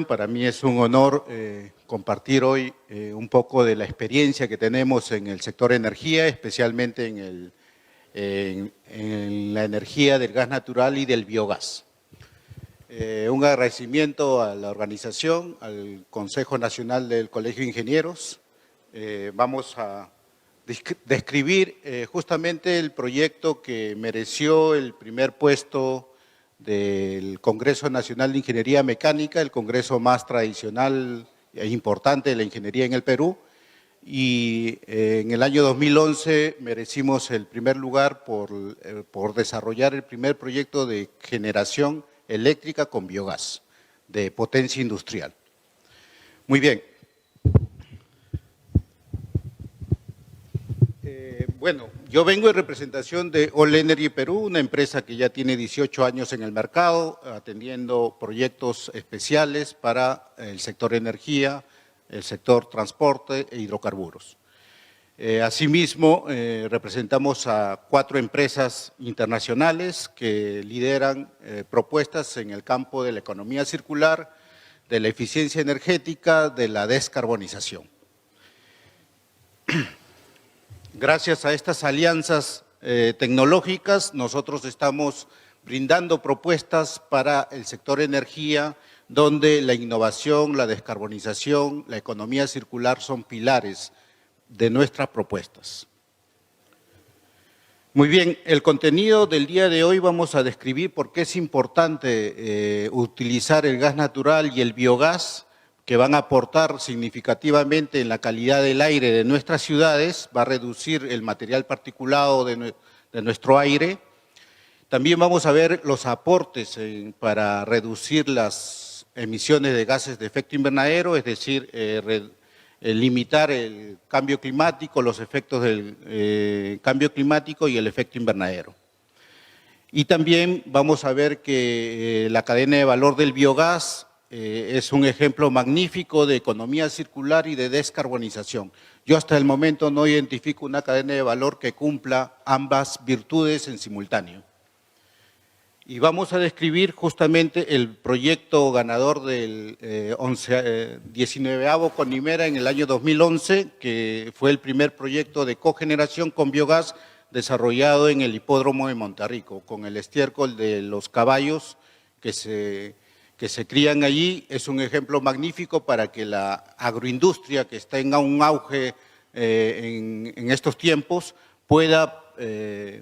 Para mí es un honor compartir hoy un poco de la experiencia que tenemos en el sector energía, especialmente en la energía del gas natural y del biogás. Un agradecimiento a la organización, al Consejo Nacional del Colegio de Ingenieros. Vamos a describir justamente el proyecto que mereció el primer puesto del Congreso Nacional de Ingeniería Mecánica, el congreso más tradicional e importante de la ingeniería en el Perú. Y en el año 2011 merecimos el primer lugar por desarrollar el primer proyecto de generación eléctrica con biogás, de potencia industrial. Muy bien. Bueno, yo vengo en representación de All Energy Perú, una empresa que ya tiene 18 años en el mercado, atendiendo proyectos especiales para el sector energía, el sector transporte e hidrocarburos. Asimismo, representamos a 4 empresas internacionales que lideran propuestas en el campo de la economía circular, de la eficiencia energética, de la descarbonización. Gracias a estas alianzas tecnológicas, nosotros estamos brindando propuestas para el sector energía, donde la innovación, la descarbonización, la economía circular son pilares de nuestras propuestas. Muy bien, el contenido del día de hoy vamos a describir por qué es importante utilizar el gas natural y el biogás, que van a aportar significativamente en la calidad del aire de nuestras ciudades, va a reducir el material particulado de nuestro aire. También vamos a ver los aportes para reducir las emisiones de gases de efecto invernadero, es decir, limitar el cambio climático, los efectos del cambio climático y el efecto invernadero. Y también vamos a ver que la cadena de valor del biogás es un ejemplo magnífico de economía circular y de descarbonización. Yo hasta el momento no identifico una cadena de valor que cumpla ambas virtudes en simultáneo. Y vamos a describir justamente el proyecto ganador del 19º CONIMERA en el año 2011, que fue el primer proyecto de cogeneración con biogás desarrollado en el hipódromo de Monterrico, con el estiércol de los caballos que se crían allí. Es un ejemplo magnífico para que la agroindustria, que está en un auge en estos tiempos, pueda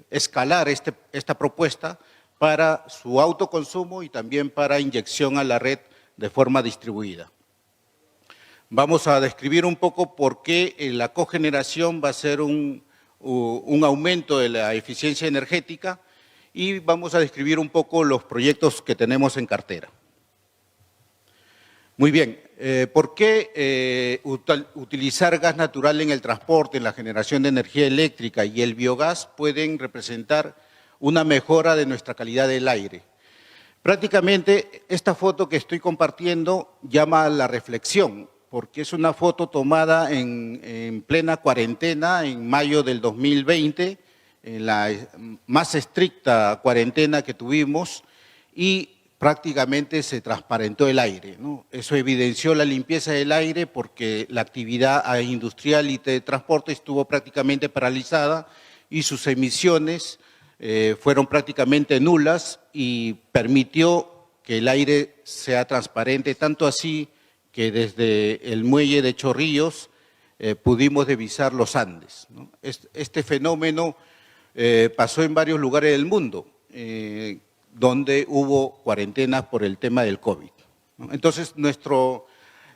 escalar esta propuesta para su autoconsumo y también para inyección a la red de forma distribuida. Vamos a describir un poco por qué la cogeneración va a ser un aumento de la eficiencia energética y vamos a describir un poco los proyectos que tenemos en cartera. Muy bien, ¿por qué utilizar gas natural en el transporte, en la generación de energía eléctrica y el biogás pueden representar una mejora de nuestra calidad del aire? Prácticamente esta foto que estoy compartiendo llama a la reflexión, porque es una foto tomada en plena cuarentena, en mayo del 2020, en la más estricta cuarentena que tuvimos, y prácticamente se transparentó el aire, ¿no? Eso evidenció la limpieza del aire porque la actividad industrial y de transporte estuvo prácticamente paralizada y sus emisiones fueron prácticamente nulas y permitió que el aire sea transparente, tanto así que desde el muelle de Chorrillos pudimos divisar los Andes, ¿no? Este fenómeno pasó en varios lugares del mundo, donde hubo cuarentenas por el tema del COVID, ¿no? Entonces, nuestro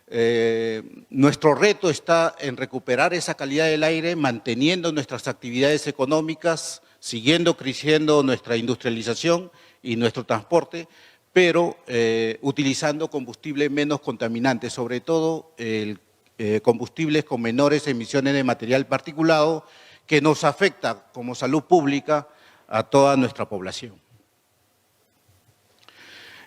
reto está en recuperar esa calidad del aire, manteniendo nuestras actividades económicas, siguiendo creciendo nuestra industrialización y nuestro transporte, pero utilizando combustibles menos contaminantes, sobre todo combustibles con menores emisiones de material particulado, que nos afecta como salud pública a toda nuestra población.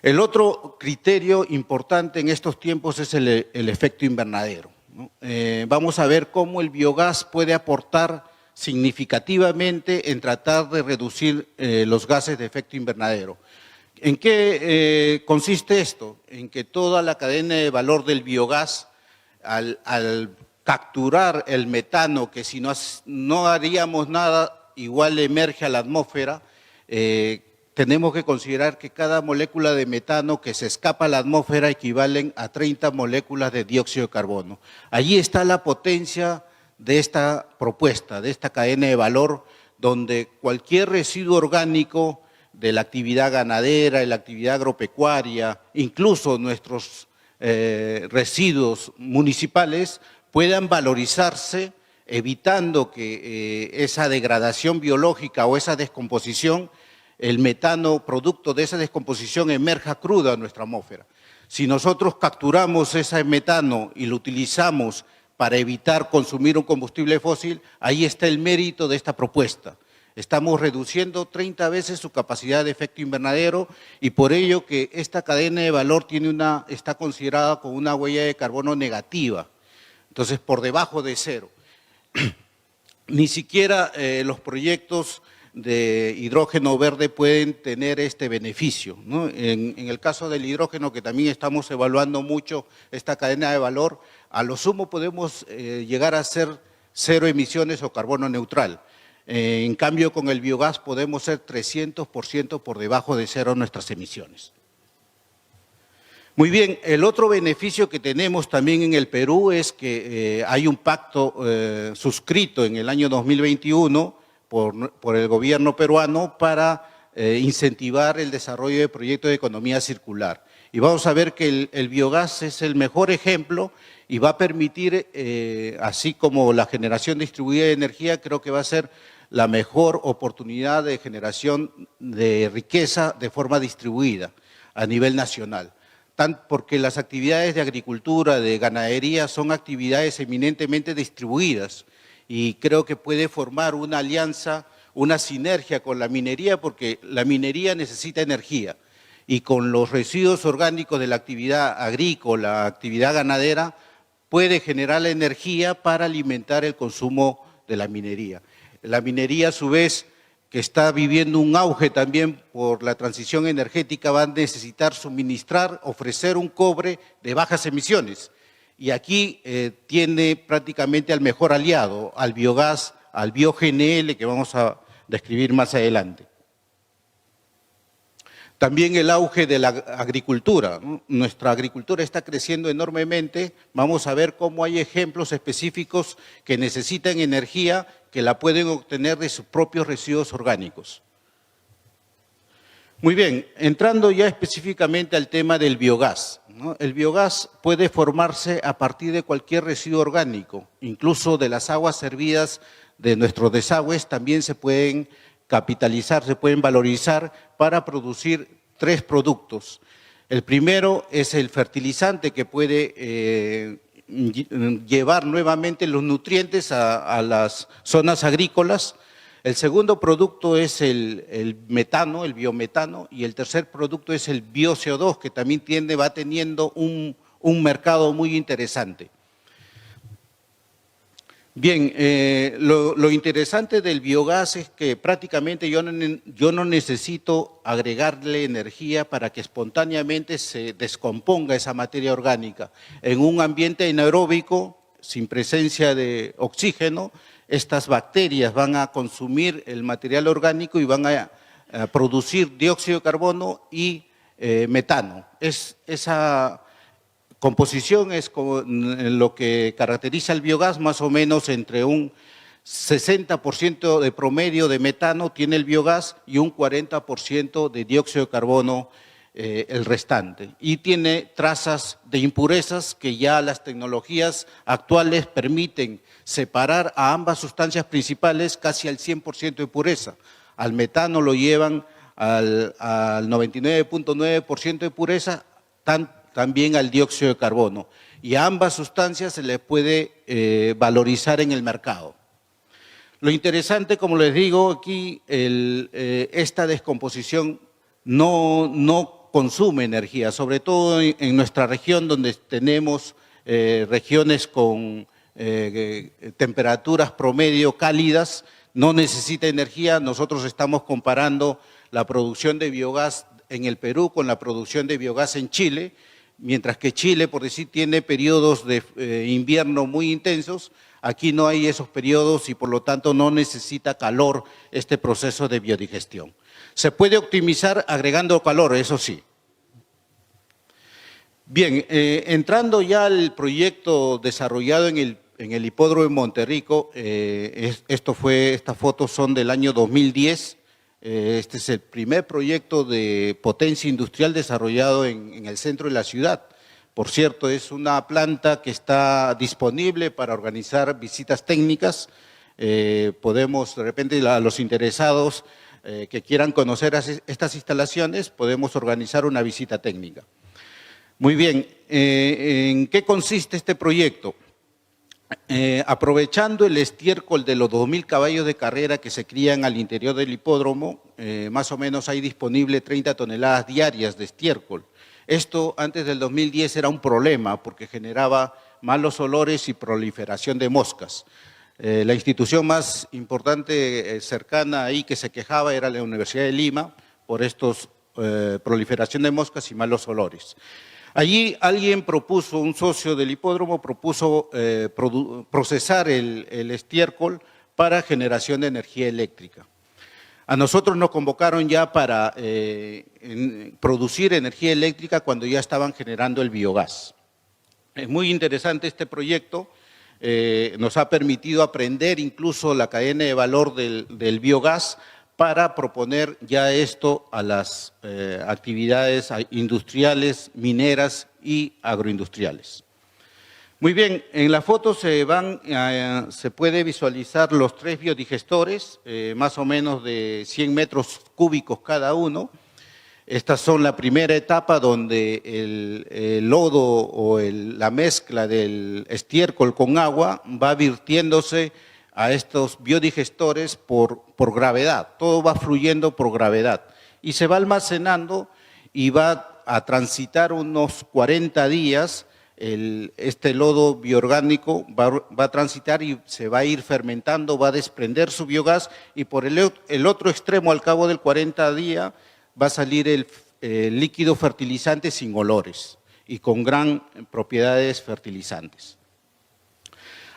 El otro criterio importante en estos tiempos es el efecto invernadero, ¿no? Vamos a ver cómo el biogás puede aportar significativamente en tratar de reducir los gases de efecto invernadero. ¿En qué consiste esto? En que toda la cadena de valor del biogás, al capturar el metano, que si no haríamos nada, igual emerge a la atmósfera, tenemos que considerar que cada molécula de metano que se escapa a la atmósfera equivalen a 30 moléculas de dióxido de carbono. Allí está la potencia de esta propuesta, de esta cadena de valor, donde cualquier residuo orgánico de la actividad ganadera, de la actividad agropecuaria, incluso nuestros residuos municipales puedan valorizarse, evitando que esa degradación biológica o esa descomposición, el metano producto de esa descomposición emerja crudo a nuestra atmósfera. Si nosotros capturamos ese metano y lo utilizamos para evitar consumir un combustible fósil, ahí está el mérito de esta propuesta. Estamos reduciendo 30 veces su capacidad de efecto invernadero y por ello que esta cadena de valor está considerada con una huella de carbono negativa, entonces por debajo de cero. Ni siquiera los proyectos de hidrógeno verde pueden tener este beneficio, ¿no? En el caso del hidrógeno, que también estamos evaluando mucho esta cadena de valor, a lo sumo podemos llegar a ser cero emisiones o carbono neutral. En cambio, con el biogás podemos ser 300% por debajo de cero nuestras emisiones. Muy bien, el otro beneficio que tenemos también en el Perú es que hay un pacto suscrito en el año 2021 por el gobierno peruano para incentivar el desarrollo de proyectos de economía circular. Y vamos a ver que el biogás es el mejor ejemplo y va a permitir, así como la generación distribuida de energía, creo que va a ser la mejor oportunidad de generación de riqueza de forma distribuida a nivel nacional. Porque las actividades de agricultura, de ganadería, son actividades eminentemente distribuidas y creo que puede formar una alianza, una sinergia con la minería, porque la minería necesita energía y con los residuos orgánicos de la actividad agrícola, actividad ganadera, puede generar la energía para alimentar el consumo de la minería. La minería, a su vez, que está viviendo un auge también por la transición energética, va a necesitar suministrar, ofrecer un cobre de bajas emisiones. Y aquí tiene prácticamente al mejor aliado, al biogás, al bioGNL, que vamos a describir más adelante. También el auge de la agricultura, ¿no? Nuestra agricultura está creciendo enormemente. Vamos a ver cómo hay ejemplos específicos que necesitan energía que la pueden obtener de sus propios residuos orgánicos. Muy bien, entrando ya específicamente al tema del biogás, ¿no? El biogás puede formarse a partir de cualquier residuo orgánico, incluso de las aguas servidas de nuestros desagües también se pueden capitalizar, se pueden valorizar para producir 3 productos. El primero es el fertilizante que puede llevar nuevamente los nutrientes a las zonas agrícolas. El segundo producto es el metano, el biometano, y el tercer producto es el bio-CO2, que también va teniendo un mercado muy interesante. Bien, lo interesante del biogás es que prácticamente yo no necesito agregarle energía para que espontáneamente se descomponga esa materia orgánica. En un ambiente anaeróbico, sin presencia de oxígeno, estas bacterias van a consumir el material orgánico y van a producir dióxido de carbono y metano. Esa composición es lo que caracteriza el biogás, más o menos entre un 60% de promedio de metano tiene el biogás y un 40% de dióxido de carbono el restante. Y tiene trazas de impurezas que ya las tecnologías actuales permiten separar a ambas sustancias principales casi al 100% de pureza. Al metano lo llevan al 99.9% de pureza, también al dióxido de carbono. Y a ambas sustancias se les puede valorizar en el mercado. Lo interesante, como les digo, aquí esta descomposición no consume energía, sobre todo en nuestra región donde tenemos regiones con temperaturas promedio cálidas, no necesita energía. Nosotros estamos comparando la producción de biogás en el Perú con la producción de biogás en Chile, mientras que Chile, por decir, tiene periodos de invierno muy intensos. Aquí no hay esos periodos y por lo tanto no necesita calor este proceso de biodigestión. Se puede optimizar agregando calor, eso sí. Bien, entrando ya al proyecto desarrollado en el hipódromo de Monterrico, estas fotos son del año 2010. Este es el primer proyecto de potencia industrial desarrollado en el centro de la ciudad. Por cierto, es una planta que está disponible para organizar visitas técnicas. Podemos, de repente, a los interesados que quieran conocer estas instalaciones, podemos organizar una visita técnica. Muy bien, ¿en qué consiste este proyecto? Aprovechando el estiércol de los 2.000 caballos de carrera que se crían al interior del hipódromo, más o menos hay disponible 30 toneladas diarias de estiércol. Esto antes del 2010 era un problema porque generaba malos olores y proliferación de moscas. La institución más importante cercana ahí que se quejaba era la Universidad de Lima por estos proliferación de moscas y malos olores. Allí alguien propuso, un socio del hipódromo propuso procesar el estiércol para generación de energía eléctrica. A nosotros nos convocaron ya para producir energía eléctrica cuando ya estaban generando el biogás. Es muy interesante este proyecto, nos ha permitido aprender incluso la cadena de valor del biogás para proponer ya esto a las actividades industriales, mineras y agroindustriales. Muy bien, en la foto se puede visualizar los 3 biodigestores, más o menos de 100 metros cúbicos cada uno. Estas son la primera etapa donde el lodo o la mezcla del estiércol con agua va virtiéndose a estos biodigestores por gravedad, todo va fluyendo por gravedad y se va almacenando y va a transitar unos 40 días, este lodo bioorgánico va a transitar y se va a ir fermentando, va a desprender su biogás y por el otro extremo al cabo del 40 días va a salir el líquido fertilizante sin olores y con gran propiedades fertilizantes.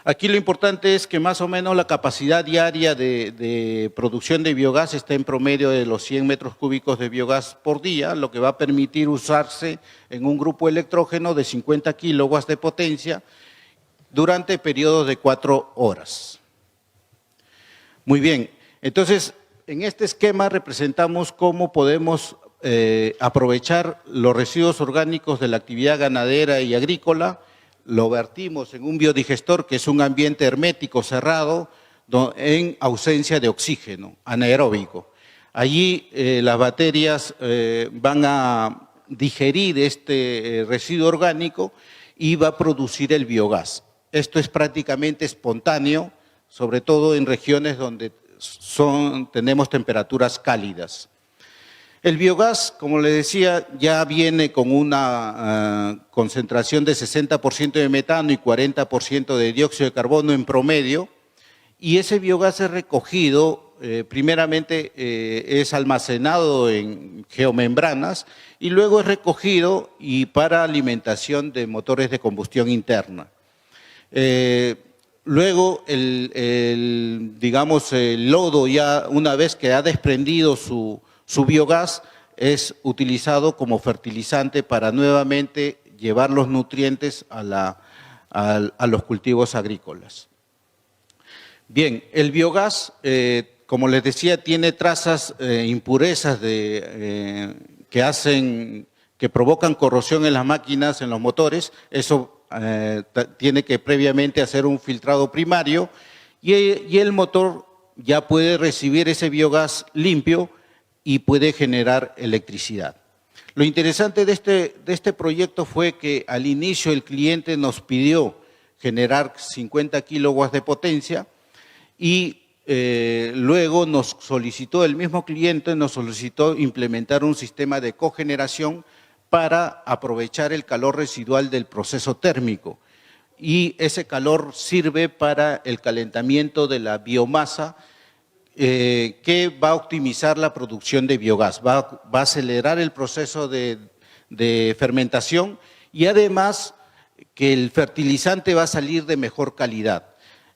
Aquí lo importante es que más o menos la capacidad diaria de producción de biogás está en promedio de los 100 metros cúbicos de biogás por día, lo que va a permitir usarse en un grupo electrógeno de 50 kilowatts de potencia durante periodos de 4 horas. Muy bien, entonces en este esquema representamos cómo podemos aprovechar los residuos orgánicos de la actividad ganadera y agrícola. Lo vertimos en un biodigestor que es un ambiente hermético cerrado en ausencia de oxígeno, anaeróbico. Allí las bacterias van a digerir este residuo orgánico y va a producir el biogás. Esto es prácticamente espontáneo, sobre todo en regiones donde tenemos temperaturas cálidas. El biogás, como les decía, ya viene con una concentración de 60% de metano y 40% de dióxido de carbono en promedio, y ese biogás es recogido, primeramente es almacenado en geomembranas y luego es recogido y para alimentación de motores de combustión interna. Luego, digamos, el lodo ya una vez que ha desprendido su biogás es utilizado como fertilizante para nuevamente llevar los nutrientes a los cultivos agrícolas. Bien, el biogás, como les decía, tiene trazas, impurezas que provocan corrosión en las máquinas, en los motores. Eso tiene que previamente hacer un filtrado primario y el motor ya puede recibir ese biogás limpio y puede generar electricidad. Lo interesante de este proyecto fue que al inicio el cliente nos pidió generar 50 kilowatts de potencia y luego el mismo cliente nos solicitó implementar un sistema de cogeneración para aprovechar el calor residual del proceso térmico. Y ese calor sirve para el calentamiento de la biomasa que va a optimizar la producción de biogás, va a acelerar el proceso de fermentación y además que el fertilizante va a salir de mejor calidad.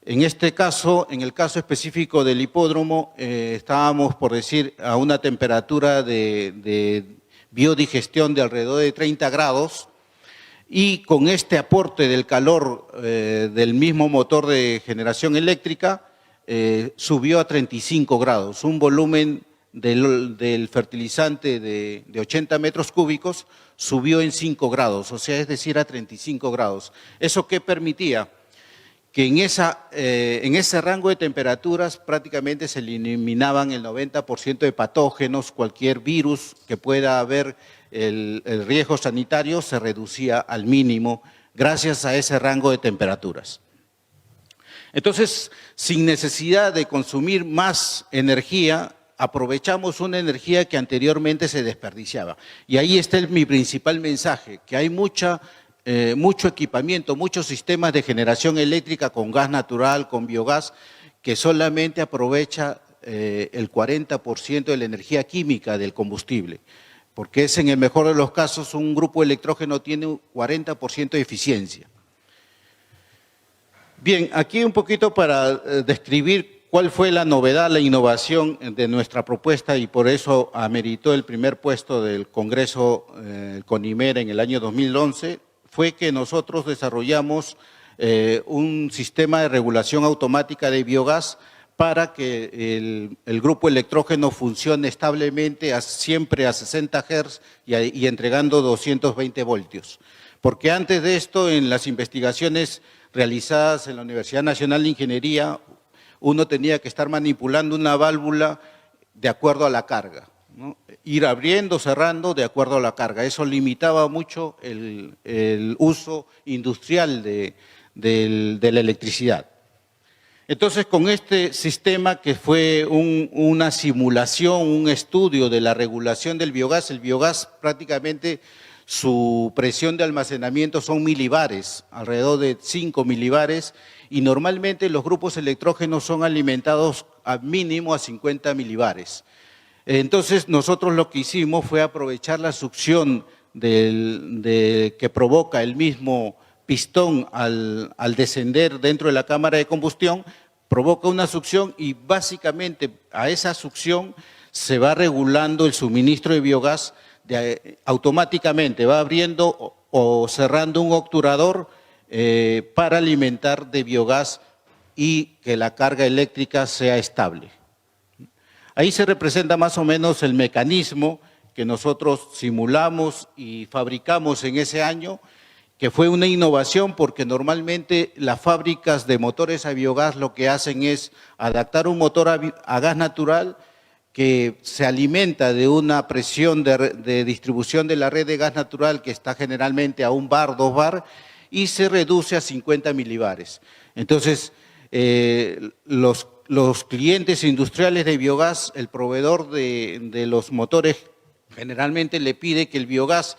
En este caso, en el caso específico del hipódromo, estábamos, por decir, a una temperatura de biodigestión de alrededor de 30 grados y con este aporte del calor del mismo motor de generación eléctrica, subió a 35 grados, un volumen del fertilizante de 80 metros cúbicos subió en 5 grados, o sea, es decir, a 35 grados. ¿Eso qué permitía? Que en ese rango de temperaturas prácticamente se eliminaban el 90% de patógenos, cualquier virus que pueda haber, el riesgo sanitario se reducía al mínimo gracias a ese rango de temperaturas. Entonces, sin necesidad de consumir más energía, aprovechamos una energía que anteriormente se desperdiciaba. Y ahí está mi principal mensaje, que hay mucho equipamiento, muchos sistemas de generación eléctrica con gas natural, con biogás, que solamente aprovecha el 40% de la energía química del combustible, porque es en el mejor de los casos un grupo electrógeno tiene un 40% de eficiencia. Bien, aquí un poquito para describir cuál fue la novedad, la innovación de nuestra propuesta y por eso ameritó el primer puesto del Congreso CONIMER en el año 2011, fue que nosotros desarrollamos un sistema de regulación automática de biogás para que el grupo electrógeno funcione establemente siempre a 60 Hz y entregando 220 voltios. Porque antes de esto, en las investigaciones realizadas en la Universidad Nacional de Ingeniería, uno tenía que estar manipulando una válvula de acuerdo a la carga, ¿no? Ir abriendo, cerrando de acuerdo a la carga. Eso limitaba mucho el uso industrial de la electricidad. Entonces, con este sistema que fue una simulación, un estudio de la regulación del biogás, el biogás prácticamente su presión de almacenamiento son milibares, alrededor de 5 milibares, y normalmente los grupos electrógenos son alimentados a mínimo a 50 milibares. Entonces, nosotros lo que hicimos fue aprovechar la succión que provoca el mismo pistón al descender dentro de la cámara de combustión, provoca una succión y básicamente a esa succión se va regulando el suministro de biogás automáticamente, va abriendo o cerrando un obturador para alimentar de biogás y que la carga eléctrica sea estable. Ahí se representa más o menos el mecanismo que nosotros simulamos y fabricamos en ese año, que fue una innovación porque normalmente las fábricas de motores a biogás lo que hacen es adaptar un motor a gas natural que se alimenta de una presión de distribución de la red de gas natural que está generalmente a 1 bar, 2 bar, y se reduce a 50 milibares. Entonces, los clientes industriales de biogás, el proveedor de los motores generalmente le pide que el biogás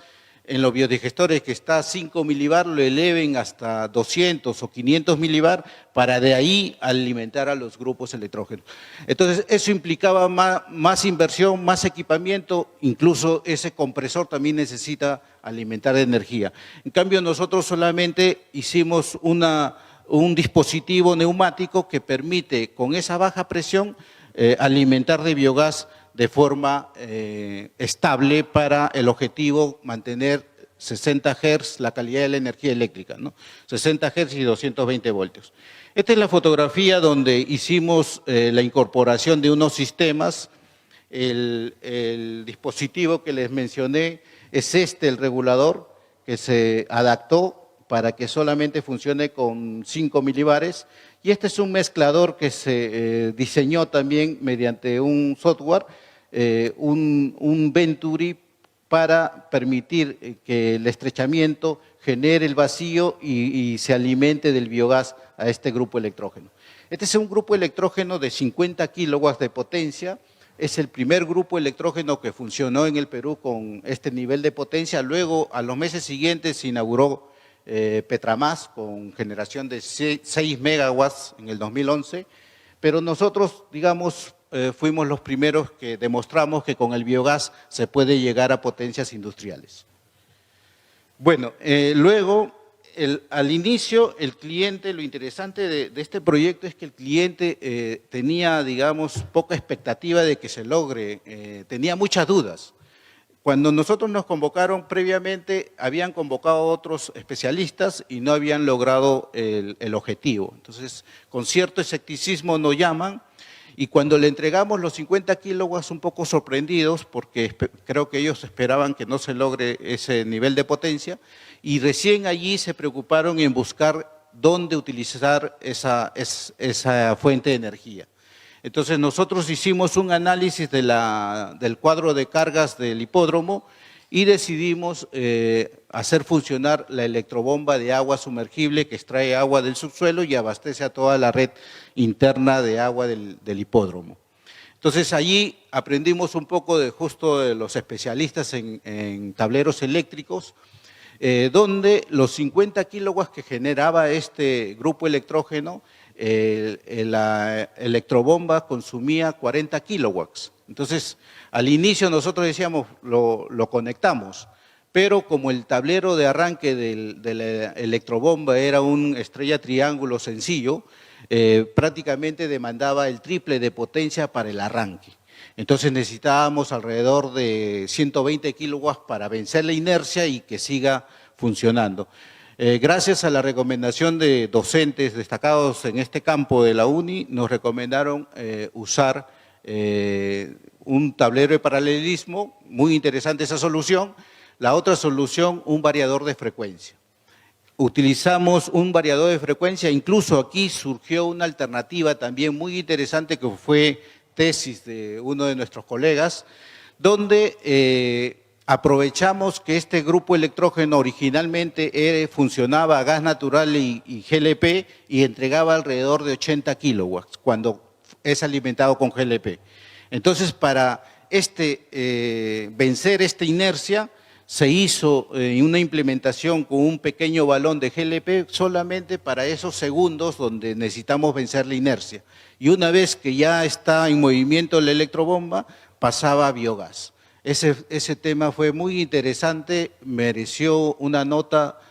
en los biodigestores que está a 5 milibar lo eleven hasta 200 o 500 milibar para de ahí alimentar a los grupos electrógenos. Entonces, eso implicaba más inversión, más equipamiento, incluso ese compresor también necesita alimentar de energía. En cambio, nosotros solamente hicimos un dispositivo neumático que permite, con esa baja presión, alimentar de biogás de forma estable para el objetivo mantener 60 Hz la calidad de la energía eléctrica, ¿no? 60 Hz y 220 voltios. Esta es la fotografía donde hicimos la incorporación de unos sistemas. El dispositivo que les mencioné es el regulador que se adaptó para que solamente funcione con 5 milibares. Y este es un mezclador que se diseñó también mediante un software, un Venturi para permitir que el estrechamiento genere el vacío y se alimente del biogás a este grupo electrógeno. Este es un grupo electrógeno de 50 kilowatts de potencia. Es el primer grupo electrógeno que funcionó en el Perú con este nivel de potencia. Luego, a los meses siguientes, se inauguró Petramás con generación de 6 megawatts en el 2011. Pero nosotros, digamos, fuimos los primeros que demostramos que con el biogás se puede llegar a potencias industriales. Bueno, luego, al inicio, el cliente, lo interesante de este proyecto es que el cliente tenía, digamos, poca expectativa de que se logre, tenía muchas dudas. Cuando nosotros nos convocaron previamente, habían convocado a otros especialistas y no habían logrado el objetivo. Entonces, con cierto escepticismo nos llaman y cuando le entregamos los 50 kilowatts un poco sorprendidos, porque creo que ellos esperaban que no se logre ese nivel de potencia, y recién allí se preocuparon en buscar dónde utilizar esa fuente de energía. Entonces nosotros hicimos un análisis del cuadro de cargas del hipódromo y decidimos hacer funcionar la electrobomba de agua sumergible que extrae agua del subsuelo y abastece a toda la red interna de agua del hipódromo. Entonces allí aprendimos un poco justo de los especialistas en tableros eléctricos, donde los 50 kilowatts que generaba este grupo electrógeno, la electrobomba consumía 40 kilowatts. Entonces, al inicio nosotros decíamos, lo conectamos, pero como el tablero de arranque de la electrobomba era un estrella triángulo sencillo, prácticamente demandaba el triple de potencia para el arranque. Entonces necesitábamos alrededor de 120 kilowatts para vencer la inercia y que siga funcionando. Gracias a la recomendación de docentes destacados en este campo de la UNI, nos recomendaron usar un tablero de paralelismo, muy interesante esa solución. La otra solución, un variador de frecuencia. Utilizamos un variador de frecuencia, incluso aquí surgió una alternativa también muy interesante que fue tesis de uno de nuestros colegas, donde aprovechamos que este grupo electrógeno originalmente funcionaba a gas natural y GLP y entregaba alrededor de 80 kilowatts cuando es alimentado con GLP. Entonces, para vencer esta inercia, se hizo una implementación con un pequeño balón de GLP solamente para esos segundos donde necesitamos vencer la inercia. Y una vez que ya está en movimiento la electrobomba, pasaba a biogás. Ese tema fue muy interesante, mereció una nota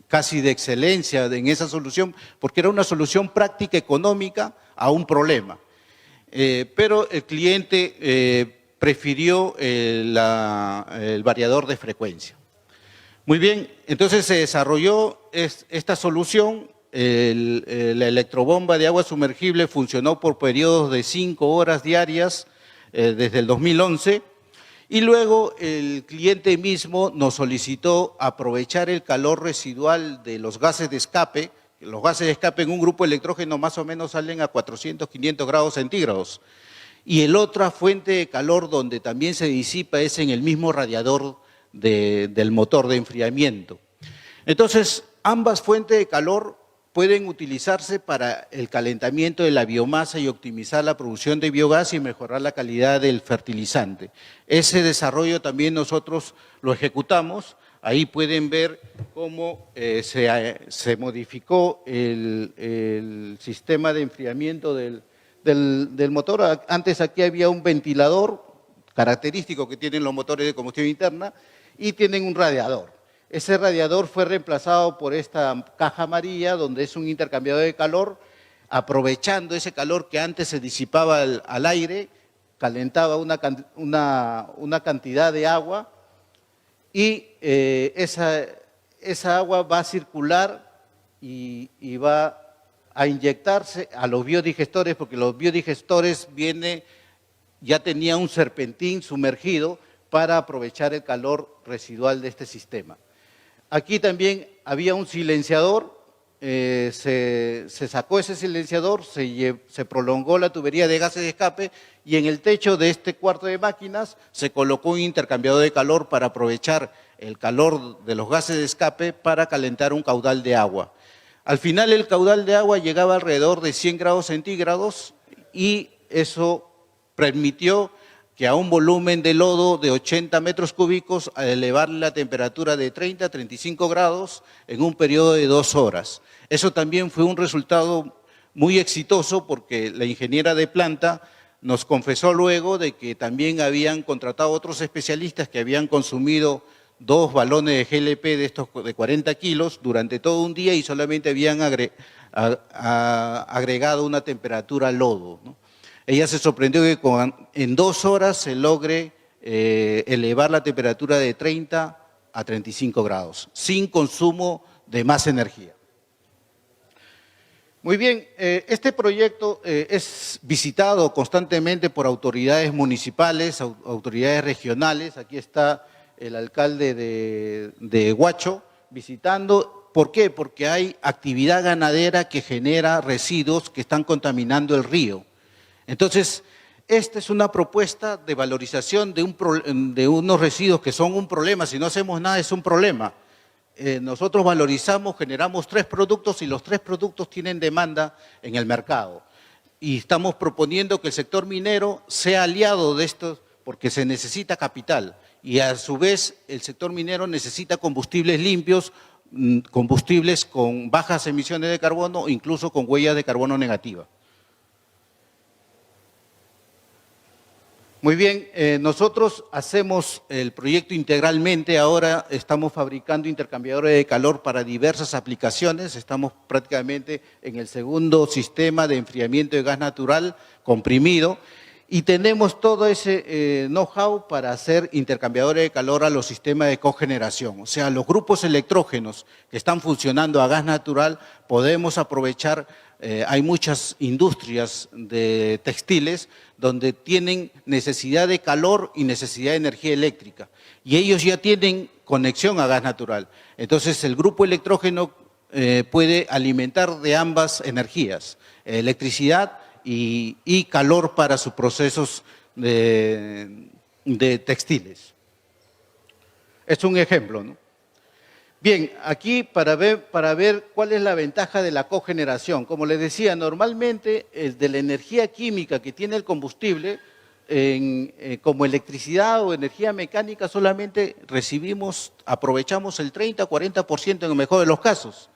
casi de excelencia en esa solución, porque era una solución práctica económica a un problema. Pero el cliente prefirió el variador de frecuencia. Muy bien, entonces se desarrolló esta solución, la electrobomba de agua sumergible funcionó por periodos de 5 horas diarias desde el 2011 y luego el cliente mismo nos solicitó aprovechar el calor residual de los gases de escape. Los gases de escape en un grupo electrógeno más o menos salen a 400, 500 grados centígrados. Y el otra fuente de calor donde también se disipa es en el mismo radiador del motor de enfriamiento. Entonces, ambas fuentes de calor pueden utilizarse para el calentamiento de la biomasa y optimizar la producción de biogás y mejorar la calidad del fertilizante. Ese desarrollo también nosotros lo ejecutamos. Ahí pueden ver cómo se modificó el sistema de enfriamiento del motor. Antes aquí había un ventilador característico que tienen los motores de combustión interna y tienen un radiador. Ese radiador fue reemplazado por esta caja amarilla donde es un intercambiador de calor, aprovechando ese calor que antes se disipaba al aire, calentaba una cantidad de agua y esa agua va a circular y va a inyectarse a los biodigestores, porque los biodigestores ya tenía un serpentín sumergido para aprovechar el calor residual de este sistema. Aquí también había un silenciador, se sacó ese silenciador, se prolongó la tubería de gases de escape y en el techo de este cuarto de máquinas se colocó un intercambiador de calor para aprovechar el calor de los gases de escape para calentar un caudal de agua. Al final el caudal de agua llegaba alrededor de 100 grados centígrados y eso permitió que a un volumen de lodo de 80 metros cúbicos, a elevar la temperatura de 30 a 35 grados en un periodo de 2 horas. Eso también fue un resultado muy exitoso porque la ingeniera de planta nos confesó luego de que también habían contratado otros especialistas que habían consumido 2 balones de GLP de estos de 40 kilos durante todo un día y solamente habían agregado una temperatura lodo, ¿no? Ella se sorprendió que en 2 horas se logre elevar la temperatura de 30 a 35 grados, sin consumo de más energía. Muy bien, este proyecto es visitado constantemente por autoridades municipales, autoridades regionales. Aquí está el alcalde de Huacho visitando. ¿Por qué? Porque hay actividad ganadera que genera residuos que están contaminando el río. Entonces, esta es una propuesta de valorización de unos residuos que son un problema. Si no hacemos nada es un problema. Nosotros valorizamos, generamos 3 productos y los 3 productos tienen demanda en el mercado. Y estamos proponiendo que el sector minero sea aliado de estos porque se necesita capital y a su vez el sector minero necesita combustibles limpios, combustibles con bajas emisiones de carbono, incluso con huellas de carbono negativa. Muy bien, nosotros hacemos el proyecto integralmente, ahora estamos fabricando intercambiadores de calor para diversas aplicaciones, estamos prácticamente en el segundo sistema de enfriamiento de gas natural comprimido y tenemos todo ese know-how para hacer intercambiadores de calor a los sistemas de cogeneración. O sea, los grupos electrógenos que están funcionando a gas natural podemos aprovechar. Hay muchas industrias de textiles donde tienen necesidad de calor y necesidad de energía eléctrica y ellos ya tienen conexión a gas natural. Entonces el grupo electrógeno puede alimentar de ambas energías, electricidad y calor para sus procesos de textiles. Es un ejemplo, ¿no? Bien, aquí para ver cuál es la ventaja de la cogeneración. Como les decía, normalmente el de la energía química que tiene el combustible, como electricidad o energía mecánica, solamente aprovechamos el 30 o 40% en el mejor de los casos.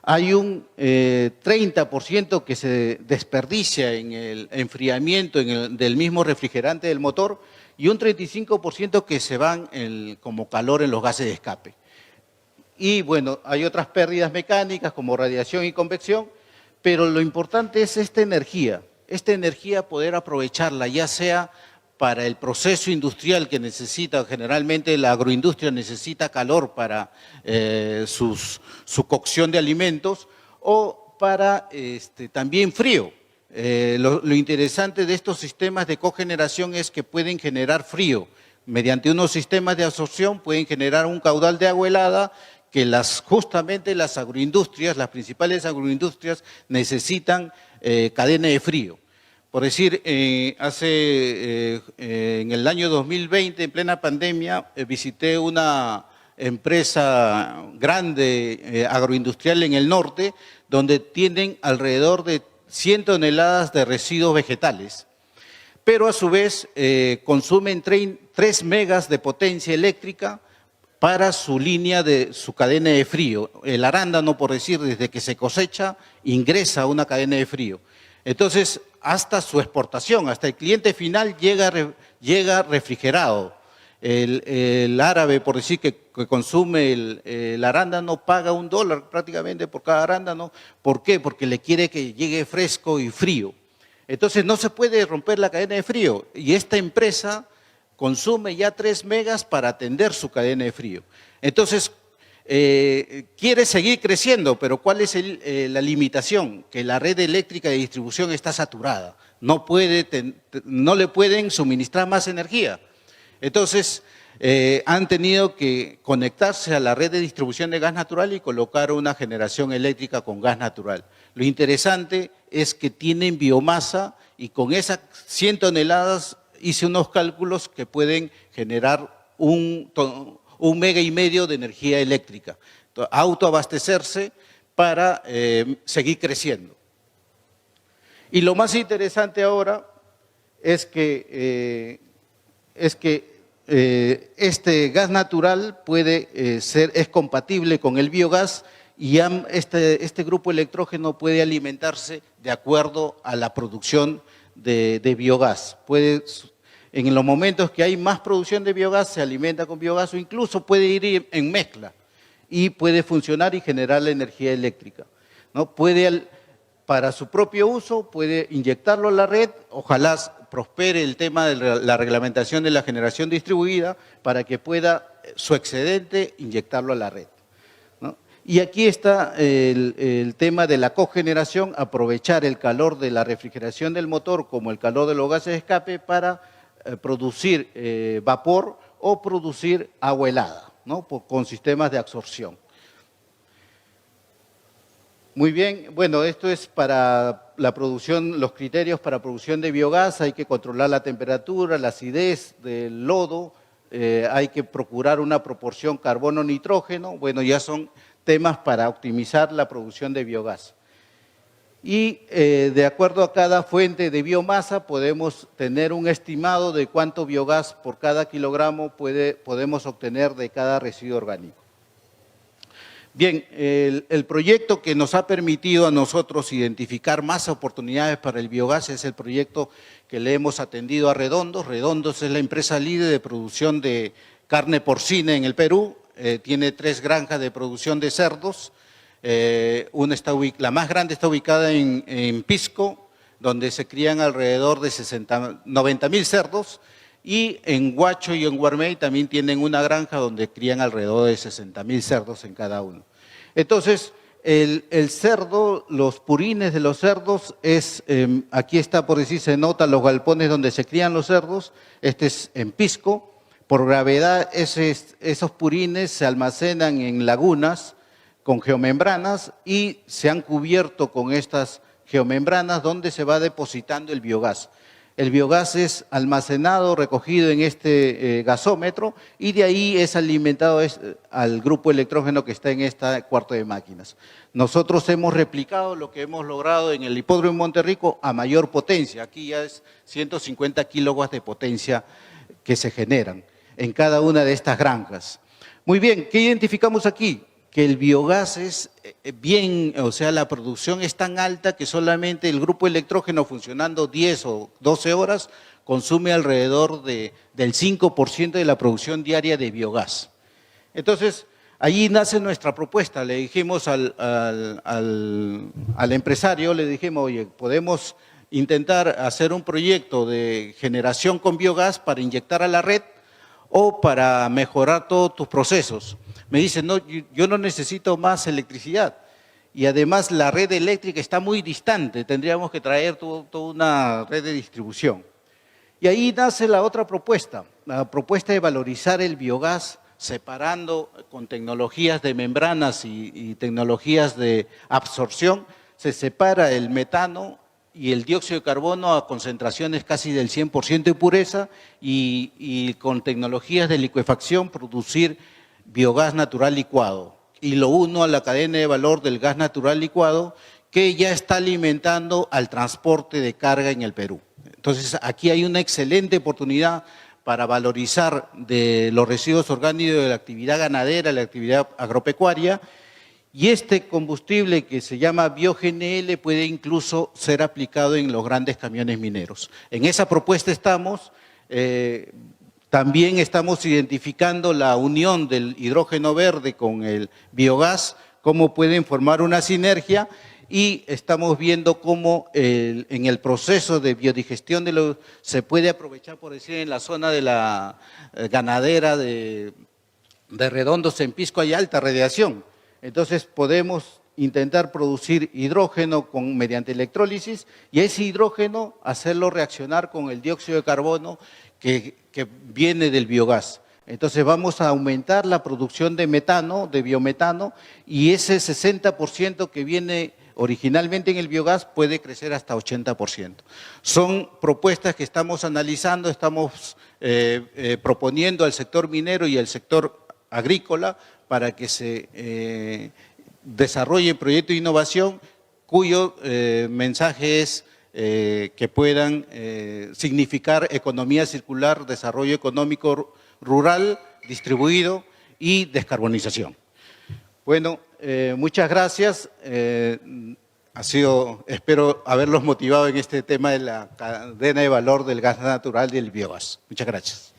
Hay un 30% que se desperdicia en el enfriamiento del mismo refrigerante del motor y un 35% que se van como calor en los gases de escape. Y bueno, hay otras pérdidas mecánicas como radiación y convección, pero lo importante es esta energía poder aprovecharla, ya sea para el proceso industrial que necesita, generalmente la agroindustria necesita calor para su cocción de alimentos, o para también frío. Lo interesante de estos sistemas de cogeneración es que pueden generar frío. Mediante unos sistemas de absorción pueden generar un caudal de agua helada que justamente las agroindustrias, las principales agroindustrias necesitan cadena de frío. Por decir, en el año 2020, en plena pandemia, visité una empresa grande agroindustrial en el norte, donde tienen alrededor de 100 toneladas de residuos vegetales, pero a su vez consumen 3 megas de potencia eléctrica para su cadena de frío. El arándano, por decir, desde que se cosecha, ingresa a una cadena de frío. Entonces, hasta su exportación, hasta el cliente final llega refrigerado. El árabe, por decir, que consume el arándano, paga $1 prácticamente por cada arándano. ¿Por qué? Porque le quiere que llegue fresco y frío. Entonces, no se puede romper la cadena de frío. Y esta empresa consume ya 3 megas para atender su cadena de frío. Entonces, quiere seguir creciendo, pero ¿cuál es la limitación? Que la red eléctrica de distribución está saturada, no le pueden suministrar más energía. Entonces, han tenido que conectarse a la red de distribución de gas natural y colocar una generación eléctrica con gas natural. Lo interesante es que tienen biomasa y con esas 100 toneladas hice unos cálculos que pueden generar 1,5 megas de energía eléctrica, autoabastecerse para seguir creciendo. Y lo más interesante ahora es que este gas natural es compatible con el biogás y este grupo electrógeno puede alimentarse de acuerdo a la producción de biogás. En los momentos que hay más producción de biogás, se alimenta con biogás o incluso puede ir en mezcla y puede funcionar y generar la energía eléctrica, ¿no? Para su propio uso, puede inyectarlo a la red, ojalá prospere el tema de la reglamentación de la generación distribuida para que pueda su excedente inyectarlo a la red, ¿no? Y aquí está el tema de la cogeneración, aprovechar el calor de la refrigeración del motor como el calor de los gases de escape para producir vapor o producir agua helada, ¿no? Con sistemas de absorción. Muy bien, bueno, esto es para la producción, los criterios para producción de biogás. Hay que controlar la temperatura, la acidez del lodo, hay que procurar una proporción carbono-nitrógeno. Bueno, ya son temas para optimizar la producción de biogás. Y de acuerdo a cada fuente de biomasa podemos tener un estimado de cuánto biogás por cada kilogramo podemos obtener de cada residuo orgánico. Bien, el proyecto que nos ha permitido a nosotros identificar más oportunidades para el biogás es el proyecto que le hemos atendido a Redondos. Redondos es la empresa líder de producción de carne porcina en el Perú. Tiene 3 granjas de producción de cerdos. La más grande está ubicada en Pisco, donde se crían alrededor de 90.000 cerdos. Y en Huacho y en Huarmey también tienen una granja donde crían alrededor de 60.000 cerdos en cada uno. Entonces, el cerdo, los purines de los cerdos, aquí está por decir, se notan los galpones donde se crían los cerdos, este es en Pisco. Por gravedad, esos purines se almacenan en lagunas con geomembranas y se han cubierto con estas geomembranas donde se va depositando el biogás. El biogás es almacenado, recogido en este gasómetro y de ahí es alimentado al grupo electrógeno que está en este cuarto de máquinas. Nosotros hemos replicado lo que hemos logrado en el hipódromo de Monterrico a mayor potencia. Aquí ya es 150 kilowatts de potencia que se generan en cada una de estas granjas. Muy bien, ¿qué identificamos aquí? Que el biogás es la producción es tan alta que solamente el grupo electrógeno funcionando 10 o 12 horas consume alrededor del 5% de la producción diaria de biogás. Entonces, allí nace nuestra propuesta. Le dijimos al empresario, le dijimos, oye, podemos intentar hacer un proyecto de generación con biogás para inyectar a la red o para mejorar todos tus procesos. Me dicen, no, yo no necesito más electricidad y además la red eléctrica está muy distante, tendríamos que traer toda una red de distribución. Y ahí nace la otra propuesta, la propuesta de valorizar el biogás separando con tecnologías de membranas y tecnologías de absorción. Se separa el metano y el dióxido de carbono a concentraciones casi del 100% de pureza y con tecnologías de licuefacción producir biogás natural licuado, y lo uno a la cadena de valor del gas natural licuado que ya está alimentando al transporte de carga en el Perú. Entonces, aquí hay una excelente oportunidad para valorizar de los residuos orgánicos de la actividad ganadera, la actividad agropecuaria, y este combustible que se llama BioGNL puede incluso ser aplicado en los grandes camiones mineros. En esa propuesta estamos. También estamos identificando la unión del hidrógeno verde con el biogás, cómo pueden formar una sinergia y estamos viendo cómo en el proceso de biodigestión se puede aprovechar, por decir, en la zona de la ganadera de Redondos en Pisco hay alta radiación. Entonces podemos intentar producir hidrógeno mediante electrólisis y ese hidrógeno hacerlo reaccionar con el dióxido de carbono que viene del biogás. Entonces vamos a aumentar la producción de metano, de biometano, y ese 60% que viene originalmente en el biogás puede crecer hasta 80%. Son propuestas que estamos analizando, estamos proponiendo al sector minero y al sector agrícola para que se desarrolle proyectos de innovación cuyo mensaje es que puedan significar economía circular, desarrollo económico rural, distribuido y descarbonización. Bueno, muchas gracias. Espero haberlos motivado en este tema de la cadena de valor del gas natural y del biogás. Muchas gracias.